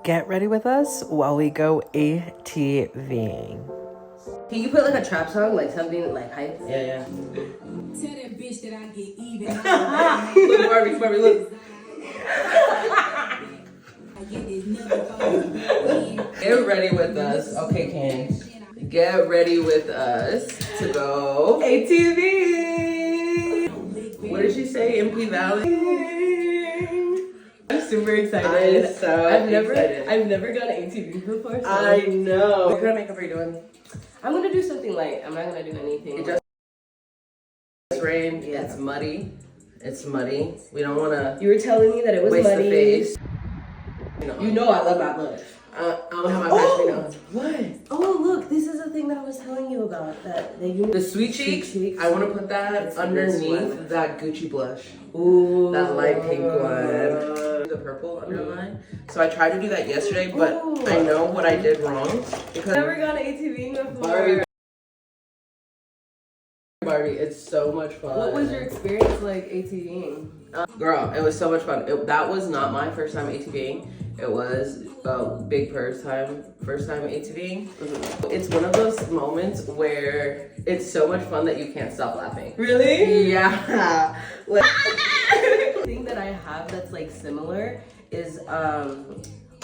Get ready with us while we go ATVing. Can you put like a trap song, like something like hype? Yeah. Tell that bitch that I get even. Look, Barbie, look. I get this nigga. Get ready with us. Okay, Ken. Get ready with us to go ATV. What did she say? MP Valley? I'm super excited. I'm so excited. I've never gone ATV before. So I know. what kind of makeup are you doing? I'm gonna do something light. I'm not gonna do anything. It just rained. Yeah. It's muddy. It's muddy. We don't wanna. You were telling me that it was waste muddy. the face. You know I love my blush. I don't have my passion on. What? Oh, look, this is the thing that I was telling you about. The Sweet cheeks. I want to put that It's underneath that Gucci blush. Ooh. That light pink one. The purple underline. So I tried to do that yesterday, but I know what I did wrong. Because I've never gone ATVing before. Barbie, it's so much fun. What was your experience like ATVing? Girl, it was so much fun. That was not my first time ATVing. It was a big first time ATVing. Mm-hmm. It's one of those moments where it's so much fun that you can't stop laughing. Really? Yeah. The thing that I have that's like similar is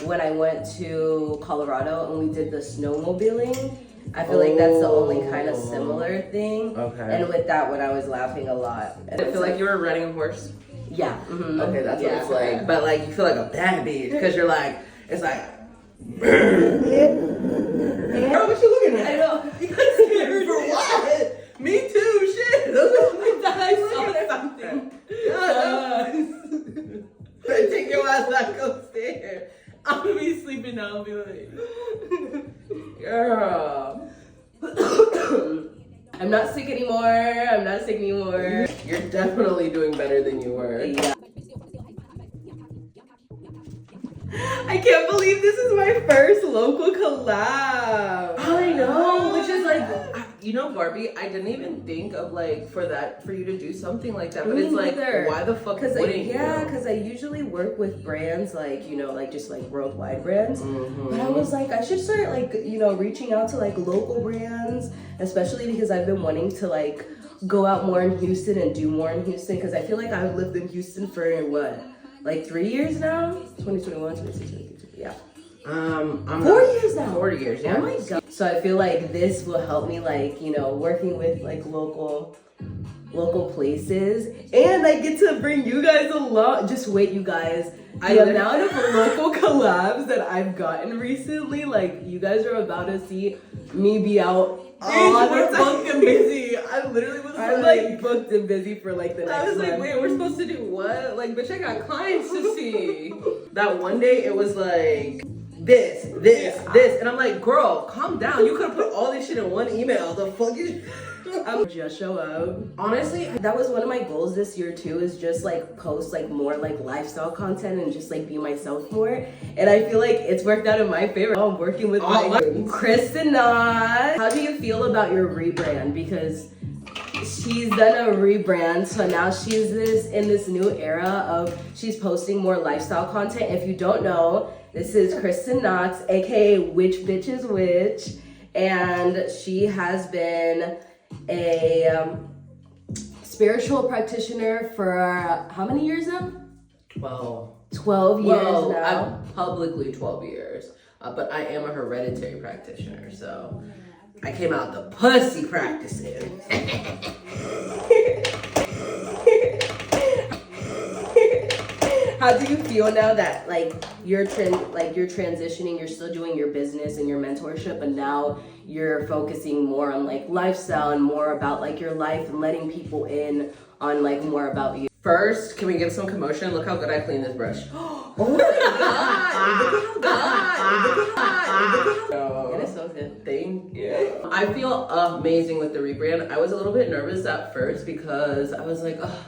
when I went to Colorado and we did the snowmobiling. I feel like that's the only kind of similar thing. Okay. And with that one, I was laughing a lot. And I feel like you were riding a horse. Yeah. Mm-hmm. Okay, that's what it's okay. like. But like you feel like a bad bitch because you're like, it's like. Girl, what you looking at? I know. For what? Me too. Shit. I saw something. Take your ass back upstairs. I'm gonna be sleeping now. I'll be like, girl. I'm not sick anymore. You're definitely doing better than you were. Yeah. I can't believe this is my first local collab. I know, which is like, you know, Barbie, I didn't even think of like for you to do something like that. But it's like, why the fuck wouldn't you? Yeah, because I usually work with brands like, you know, like just like worldwide brands. Mm-hmm. But I was like, I should start like, you know, reaching out to like local brands, especially because I've been wanting to like go out more in Houston and do more in Houston because I feel like I've lived in Houston for what? Like 3 years now? 2021, 2022, yeah. I'm 4 years now. 4 years, yeah. Oh my god. So I feel like this will help me like, you know, working with like local places. And I get to bring you guys along. Just wait, you guys. The amount of local collabs that I've gotten recently, like you guys are about to see me be out. We're fucking busy. I literally was like booked and busy for like the next I was like, month. wait, we're supposed to do what? Like, bitch, I got clients to see. That one day it was like this. And I'm like, girl, calm down. You could have put all this shit in one email. The fuck is Just show up. honestly, That was one of my goals this year too, is just like post like more like lifestyle content and just like be myself more. And I feel like it's worked out in my favor. I'm working with Kristen Knott. How do you feel about your rebrand? Because she's done a rebrand, so now she's in this new era of she's posting more lifestyle content. If you don't know, this is Kristen Knott, aka Which Bitch is Which, and she has been a spiritual practitioner for how many years now? 12 years now. I'm publicly 12 years, but I am a hereditary practitioner, so I came out the pussy practicing. How do you feel now that like you're transitioning, you're still doing your business and your mentorship, but now you're focusing more on like lifestyle and more about like your life and letting people in on like more about you? First, can we give some commotion? Look how good I clean this brush. Oh my god! It is so good. Thank you. I feel amazing with the rebrand. I was a little bit nervous at first because I was like, oh,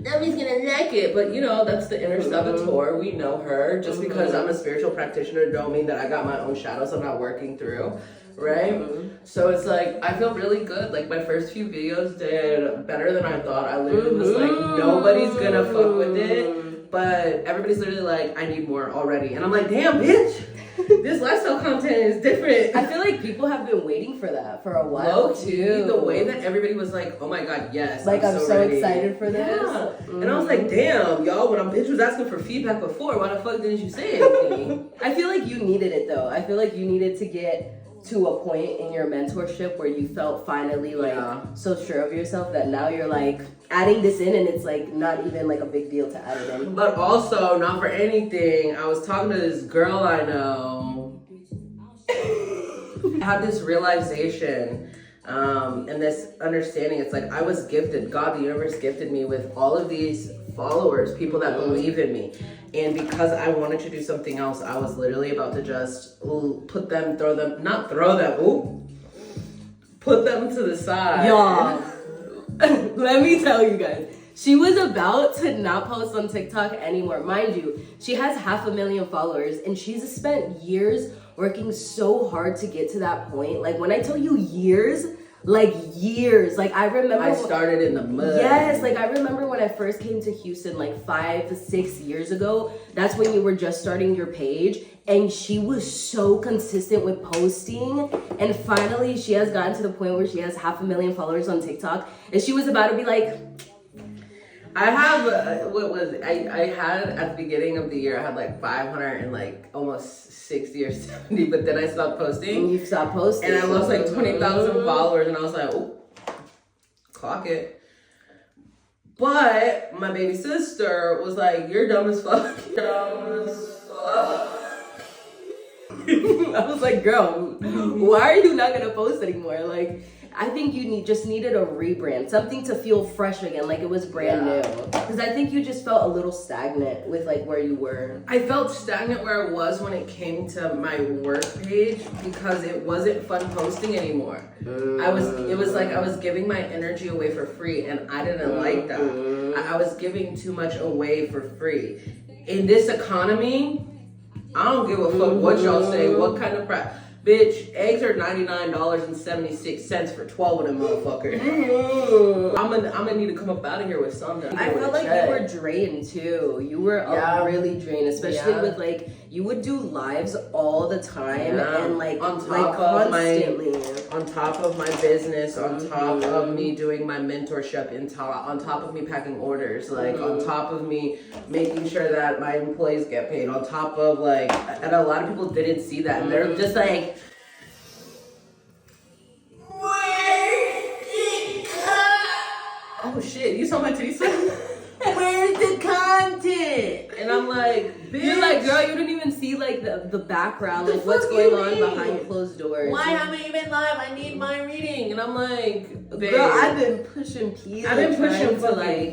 nobody's gonna like it. But you know, that's the inner saboteur. We know her. Just because I'm a spiritual practitioner don't mean that I got my own shadows I'm not working through. Right? So it's like, I feel really good. Like my first few videos did better than I thought. I literally was like, nobody's gonna fuck with it. but everybody's literally like, I need more already. And I'm like, damn, bitch, this lifestyle content is different. I feel like people have been waiting for that for a while too. The way that everybody was like, oh my God, yes. Like, I'm so ready. excited for this. Yeah. And I was like, damn, y'all, when a bitch was asking for feedback before, why the fuck didn't you say anything? I feel like you needed it though. I feel like you needed to get to a point in your mentorship where you felt finally like so sure of yourself that now you're like adding this in, and it's like not even like a big deal to add it in. But also, not for anything, I was talking to this girl I know. I had this realization and this understanding. It's like I was gifted, God, the universe gifted me with all of these followers, people that believe in me. And because I wanted to do something else, I was literally about to just put them to the side. Y'all, let me tell you guys. She was about to not post on TikTok anymore. Mind you, she has 500,000 followers, and she's spent years working so hard to get to that point. Like, when I tell you years, like I remember I started in the mud. Yes, like I remember when I first came to Houston like 5 to 6 years ago. That's when you were just starting your page, and she was so consistent with posting, and finally she has gotten to the point where she has 500,000 followers on TikTok, and she was about to be like, I have I had at the beginning of the year, I had like 500 and like almost 60 or 70, but then I stopped posting. and you stopped posting, And I lost like 20,000 followers, and I was like, oh, clock it. But my baby sister was like, you're dumb as fuck. Dumb as fuck. I was like, girl, why are you not gonna post anymore? Like, I think you just needed a rebrand, something to feel fresh again, like it was brand new. Because I think you just felt a little stagnant with like where you were. I felt stagnant where I was when it came to my work page because it wasn't fun posting anymore. It was like I was giving my energy away for free, and I didn't like that. I was giving too much away for free. In this economy, I don't give a fuck what y'all say, what kind of price. Bitch, eggs are $99.76 for 12 of them motherfuckers. I'm gonna need to come up out of here with something. I felt like you were drained too. You were really drained, especially with like, you would do lives all the time and like constantly. On top of my business, on top of me doing my mentorship, on top of me packing orders, like on top of me making sure that my employees get paid, on top of like, and a lot of people didn't see that, and they're just like, oh shit, you saw my titties? Where's the content? And I'm like, bitch. You're like, girl, you didn't even see like the background, like what's going on behind closed doors. Why haven't you been live? I need my reading. And I'm like, babe, girl, I've been pushing P. I've been pushing to like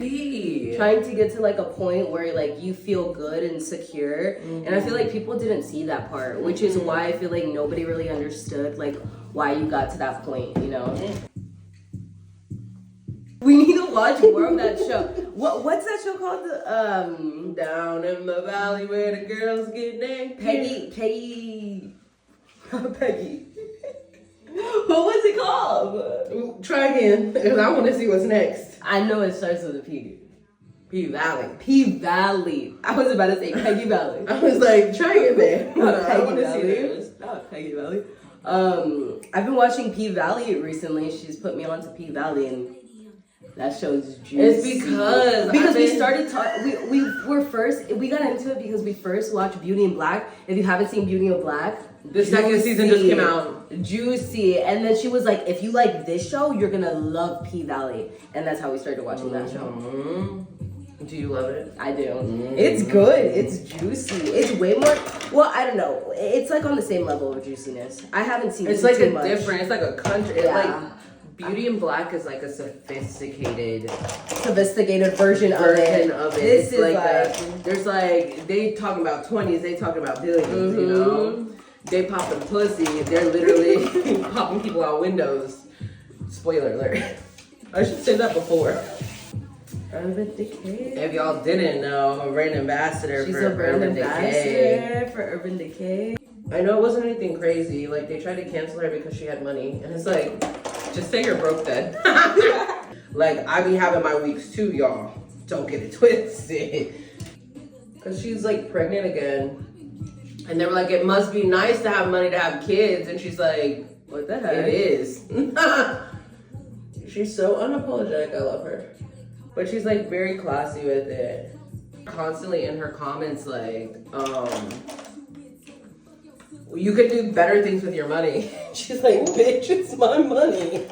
trying to get to like a point where like you feel good and secure. And I feel like people didn't see that part, which is why I feel like nobody really understood like why you got to that point, you know? We need to watch more of that show. What's that show called? Down in the valley where the girls get naked. Peggy. What was it called? Try again, because I want to see what's next. I know it starts with a P. P Valley. P Valley. I was about to say Peggy Valley. I was like, try it there. I want to see Valley. this. Not Peggy Valley. I've been watching P Valley recently. She's put me onto P Valley, and that show's juicy. It's because we started talking. We got into it because we first watched Beauty in Black. If you haven't seen Beauty in Black, the second season just came out. Juicy. And then she was like, if you like this show, you're gonna love P Valley. And that's how we started watching that show. Do you love it? I do. It's good. It's juicy. It's way more. Well, I don't know. It's like on the same level of juiciness. I haven't seen. It's like too a much. different. It's like a country. Yeah. Like Beauty in Black is like a sophisticated version of it. This is like there's like they talking about 20s. They talking about billions. You know. They popping pussy. They're literally popping people out windows. Spoiler alert. I should say that before. Urban Decay. If y'all didn't know, I'm a brand ambassador She's for a brand Urban Decay. ambassador for Urban Decay. I know it wasn't anything crazy. Like they tried to cancel her because she had money, and it's like, just say you're broke then. Like I be having my weeks too, y'all. Don't get it twisted. because she's like pregnant again. And they were like, it must be nice to have money to have kids. And she's like, What the heck? it is. She's so unapologetic. I love her. But she's like very classy with it. Constantly in her comments like, you could do better things with your money. She's like, bitch, it's my money.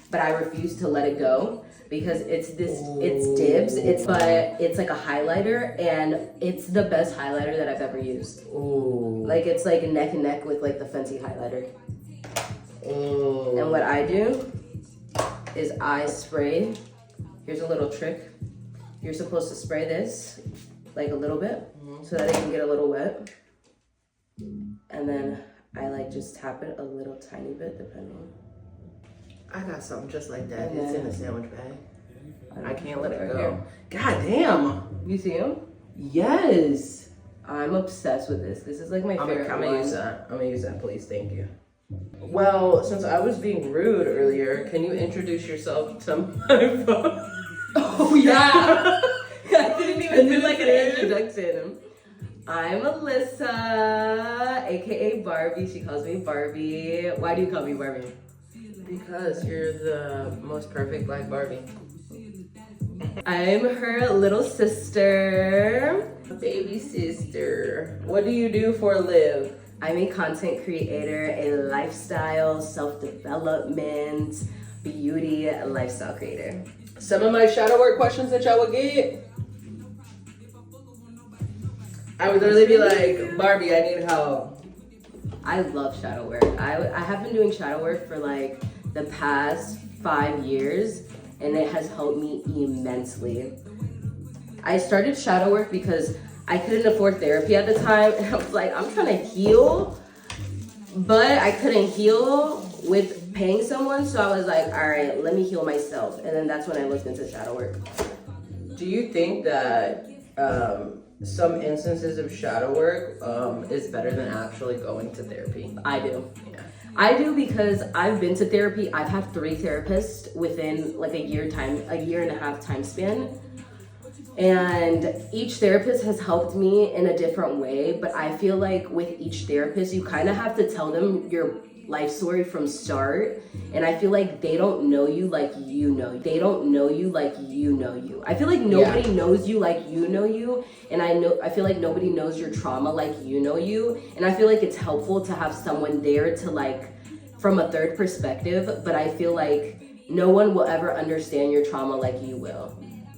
But I refuse to let it go because it's dibs. It's like a highlighter, and it's the best highlighter that I've ever used. Ooh. Like it's like neck and neck with like the Fenty highlighter. Ooh. And what I do is I spray. Here's a little trick. You're supposed to spray this like a little bit so that it can get a little wet. And then I like just tap it a little tiny bit depending. I got something just like that. And It's in then- a sandwich bag. I can't let it Right go. here. God damn. You see him? Yes. I'm obsessed with this. This is like my favorite I'm gonna one. use that. I'm gonna use that, please. Thank you. Well, since I was being rude earlier, can you introduce yourself to my phone? Oh yeah. I didn't even do like an introduction. I'm Alyssa, aka Barbie. She calls me Barbie. Why do you call me Barbie? Because you're the most perfect Black Barbie. I'm her little sister. Baby sister. What do you do for a live? I'm a content creator, a lifestyle, self-development, beauty, lifestyle creator. Some of my shadow work questions that y'all would get. I would literally be like, Barbie, I need help. I love shadow work. I have been doing shadow work for like the past 5 years, and it has helped me immensely. I started shadow work because I couldn't afford therapy at the time, and I was like, I'm trying to heal, but I couldn't heal with paying someone, so I was like, all right, let me heal myself. And then that's when I looked into shadow work. Do you think that some instances of shadow work is better than actually going to therapy? I do. Yeah. I do because I've been to therapy. I've had 3 therapists within like a year and a half time span. And each therapist has helped me in a different way, but I feel like with each therapist, you kind of have to tell them your life story from start. And I feel like they don't know you like you know. They don't know you like you know you. I feel like nobody knows you like you know you. And I feel like nobody knows your trauma like you know you. And I feel like it's helpful to have someone there to like, from a third perspective, but I feel like no one will ever understand your trauma like you will.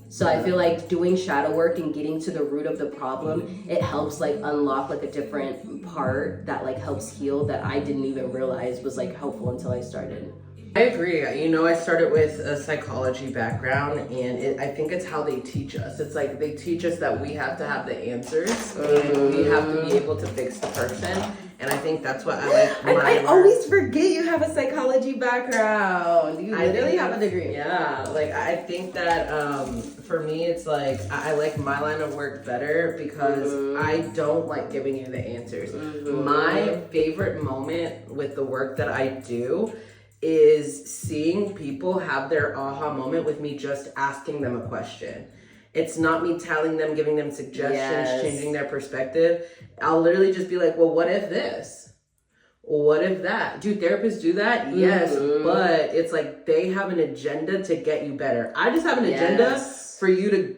So I feel like doing shadow work and getting to the root of the problem, it helps like unlock like a different part that like helps heal that I didn't even realize was like helpful until I started. I agree. You know, I started with a psychology background, and I think it's how they teach us. It's like they teach us that we have to have the answers, and we have to be able to fix the person. And I think that's what I like. And I always forget you have a psychology background. You literally have a degree. Yeah, like I think that for me, it's like I like my line of work better because I don't like giving you the answers. My favorite moment with the work that I do is seeing people have their aha moment with me just asking them a question. It's not me telling them, giving them suggestions, changing their perspective. I'll literally just be like, well, what if this? What if that? Do therapists do that? Yes, but it's like they have an agenda to get you better. I just have an agenda for you to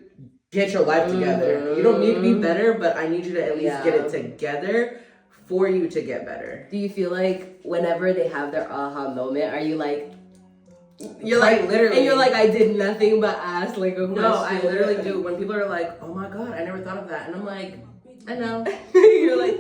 get your life together. You don't need to be better, but I need you to at least get it together for you to get better. Do you feel like whenever they have their aha moment, are you like, you're like literally, and you're like, I did nothing but ask like a question? No, I literally do. When people are like, oh my God, I never thought of that. And I'm like, I know. You're like,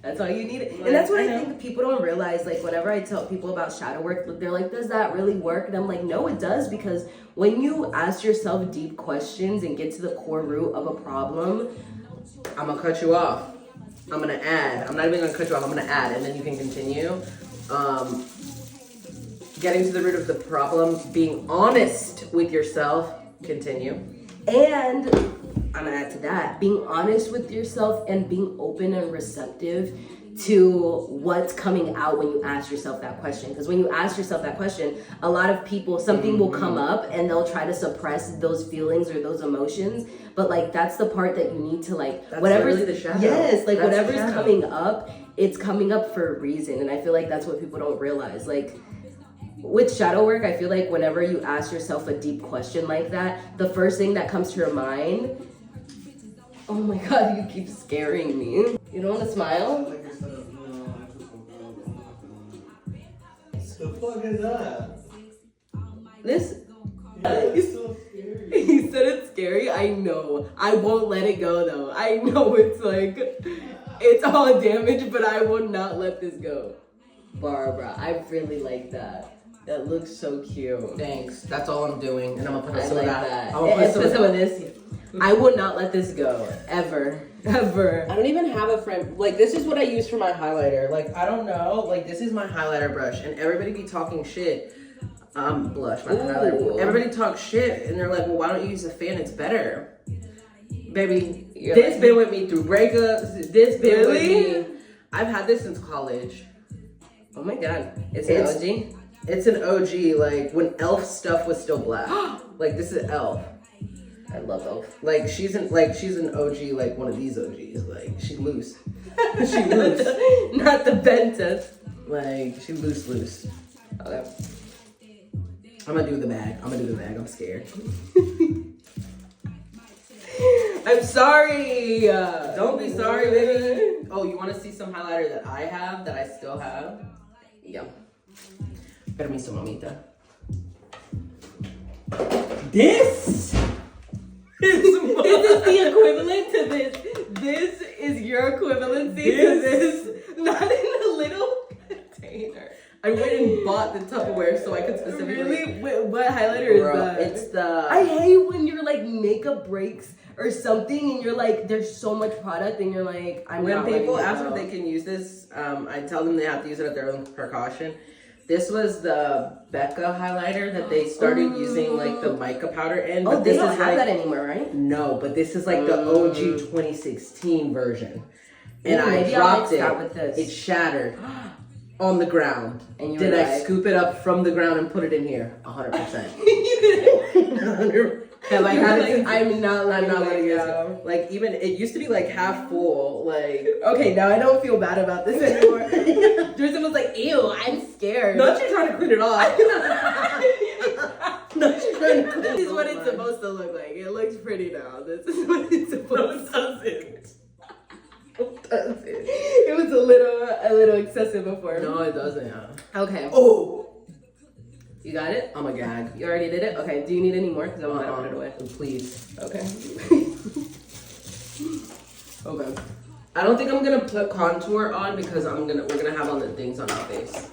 that's all you need. And that's what I think people don't realize. Like whenever I tell people about shadow work, they're like, does that really work? And I'm like, no, it does, because when you ask yourself deep questions and get to the core root of a problem, I'm gonna cut you off. I'm gonna add. I'm not even gonna cut you off. I'm gonna add, and then you can continue. Getting to the root of the problem, being honest with yourself, continue. And I'm gonna add to that, being honest with yourself and being open and receptive to what's coming out when you ask yourself that question. Because when you ask yourself that question, a lot of people, something will come up and they'll try to suppress those feelings or those emotions. But like, that's the part that you need to like, whatever's the shadow. Yes, like That's whatever's the shadow. coming up, it's coming up for a reason. And I feel like that's what people don't realize. Like, with shadow work, I feel like whenever you ask yourself a deep question like that, the first thing that comes to your mind, oh my God, you keep scaring me. You don't want to smile? The fuck is that? This, It's so scary. he said it's scary. I know. I won't let it go though. I know it's like, it's all damaged, but I will not let this go. Barbara, I really like that. That looks so cute. Thanks. That's all I'm doing, and I'm gonna put I some like of that. that. I'm gonna And put put some some of this. I will not let this go. Ever. Ever. I don't even have a frame. Like, this is what I use for my highlighter. Like, I don't know. Like, this is my highlighter brush, and everybody be talking shit. Blush, my highlighter. Everybody talks shit, and they're like, well, why don't you use a fan? It's better. Baby, this been with me through breakups. This been with me. I've had this since college. Oh my God. It's an OG? It's an OG, like, when Elf stuff was still black. Like, this is Elf. I love Elf. Like, she's an OG, like one of these OGs. Like, she loose. She loose. Not the Bentas. Like, she loose. Okay. I'm gonna do the bag. I'm scared. I'm sorry. Don't be sorry, baby. Oh, you wanna see some highlighter that I have, that I still have? Yeah. Permiso, mamita. This is the equivalent to this. This is your equivalency to this. Not in a little container. I went and bought the Tupperware so I could specifically. Really? Wait, what highlighter Bro, is that? it's the. I hate when your like makeup breaks or something and you're like, there's so much product and you're like, I'm When not people letting it ask go. if they can use this, I tell them they have to use it at their own precaution. This was the Becca highlighter that they started using like the mica powder in. Oh, But they this don't is have like, that anymore, right? No, but this is like the OG 2016 version. And Ooh, I maybe I'll dropped mix it. that with this. It shattered on the ground. And you Did were I like- scoop it up from the ground and put it in here? 100%. Have I had it? Like, I'm not letting it go. go. Like, even it used to be like half full. Like, Okay, now I don't feel bad about this anymore. Tristan was like, ew, I'm scared. not you trying to clean it off. Not you trying to clean it off. This is what it's supposed to look like. It looks pretty now. This is what it's supposed to It was a little excessive before. No, it doesn't. Okay. Oh, You got it? I'm a gag. You already did it? Okay. Do you need any more? Because I'm gonna put it away. Please. Okay. Okay. I don't think I'm gonna put contour on because we're gonna have on the things on our face.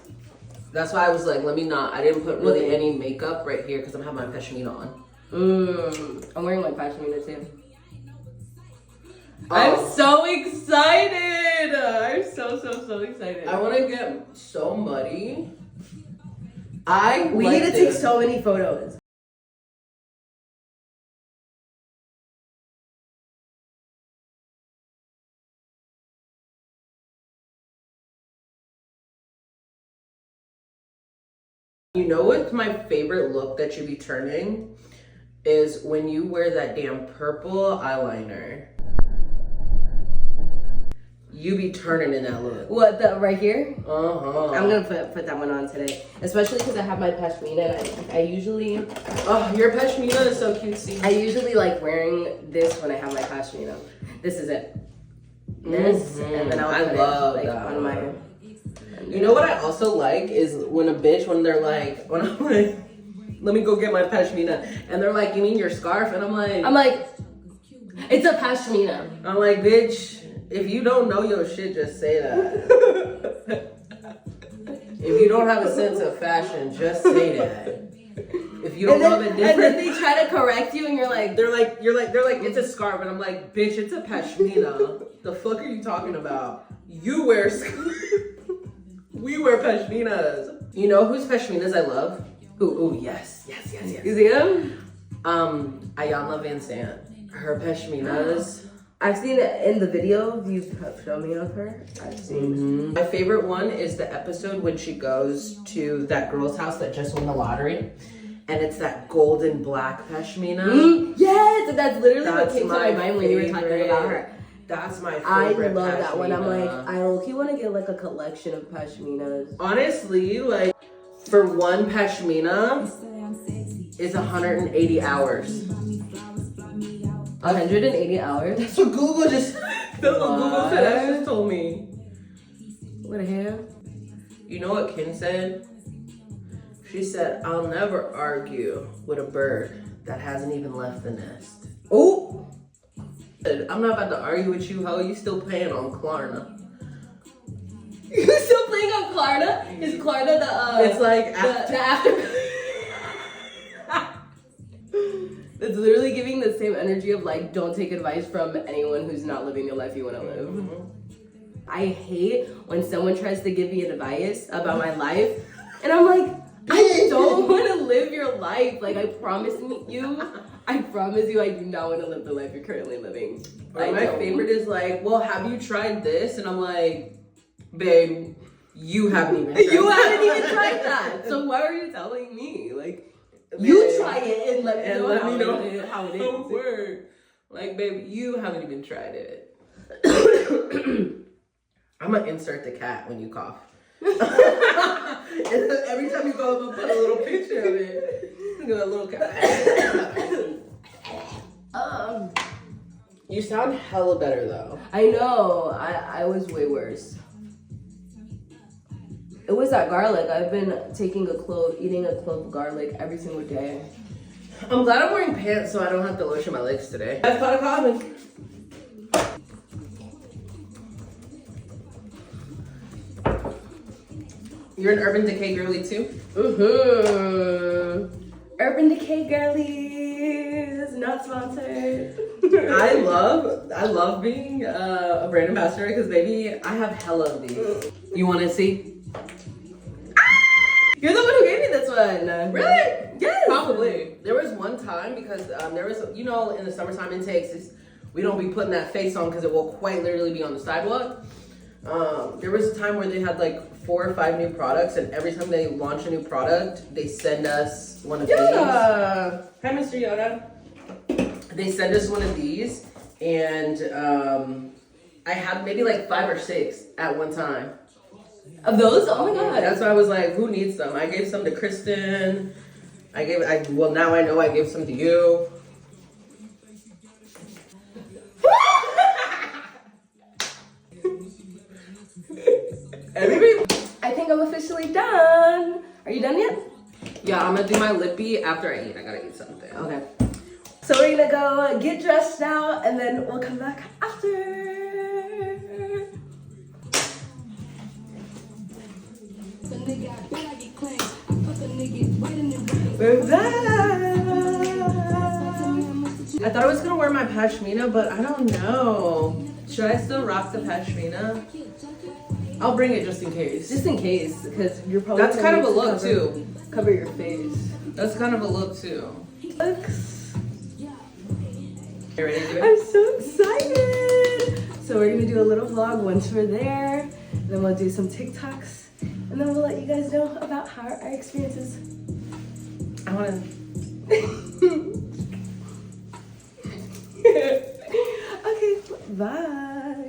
That's why I was like, let me not. I didn't put really any makeup right here because I'm having my pashmina on. I'm wearing my pashmina too. Oh. I'm so excited! I'm so excited. I want to get so muddy. We need to take so many photos. You know what's my favorite look that you be turning? Is when you wear that damn purple eyeliner. You be turning in that look. What, the right here? Uh-huh. I'm gonna put that one on today. Especially because I have my pashmina. I usually Your pashmina is so cutesy. I usually like wearing this when I have my pashmina. This is it. This and then I'll I put love it like that. on my. You know what I also like is when a bitch, when I'm like, let me go get my pashmina, and they're like, you mean your scarf? And I'm like, It's a pashmina. I'm like, bitch, if you don't know your shit, just say that. If you don't have a sense of fashion, just say that. If you don't know the difference, And then they try to correct you, and you're like, they're like, it's a scarf, and I'm like, bitch, it's a pashmina. The fuck are you talking about? You wear scarf. We wear pashminas. You know whose pashminas I love? Ooh, yes. You see them? Ayanna Van Sant. Her pashminas I've seen it in the video you showed me of her. I've seen. My favorite one is the episode when she goes to that girl's house that just won the lottery. And it's that golden black pashmina. Yes, and that's literally what That's came to my mind when you were talking favorite. about her. That's my I favorite. love that one. I'm like, pashmina. I low-key want to get like a collection of pashminas. Honestly, like for one pashmina is 180 hours. 180 hours. That's what Google just Google FedEx just told me. What the hell? You know what Kim said? She said, "I'll never argue with a bird that hasn't even left the nest." Oh, I'm not about to argue with you, ho. You still playing on Klarna. you still playing on Klarna? Is Klarna the It's like the after? It's literally giving the same energy of like, don't take advice from anyone who's not living the life you want to live. I hate when someone tries to give me advice about my life, and I'm like, I don't want to live your life. Like, I promise you, I do not want to live the life you're currently living. Or my favorite is like, well, have you tried this? And I'm like, babe, you haven't even tried You that. haven't even tried that. So why are you telling me? Like, you try it and let me know how it is. Word. Like, babe, you haven't even tried it. I'm gonna insert the cat when you cough. Every time you go, I'm gonna put a little picture of it. Look at that little cat. You sound hella better though. I know. I was way worse. It was that garlic. I've been eating a clove of garlic every single day. I'm glad I'm wearing pants so I don't have to lotion my legs today. I've thought of coffee. You're an Urban Decay girly too? Urban Decay girlies, not sponsored. I love being a brand ambassador because baby, I have hella of these. You want to see? You're the one who gave me this one. Really? Yes. Probably. There was one time because there was, you know, in the summertime in Texas, we don't be putting that face on because it will quite literally be on the sidewalk. There was a time where they had like 4 or 5 new products, and every time they launch a new product, they send us one of these. Hi, Mr. Yoda. They send us one of these, and I had maybe like 5 or 6 at one time. Of those? Oh my god. That's why I was like, who needs them? I gave some to Kristen. Now I know I gave some to you. Everybody. I think I'm officially done. Are you done yet? Yeah, I'm gonna do my lippy after I eat. I gotta eat something. Okay. So we're gonna go get dressed now, and then we'll come back after. We're back. I thought I was gonna wear my pashmina, but I don't know. Should I still rock the pashmina? I'll bring it just in case. Just in case, because you're probably That's kind of a look cover, too. Cover your face. That's kind of a look too. Looks. You ready to do it? I'm so excited. So we're gonna do a little vlog once we're there. Then we'll do some TikToks, and then we'll let you guys know about how our experiences. I wanna. Okay, bye.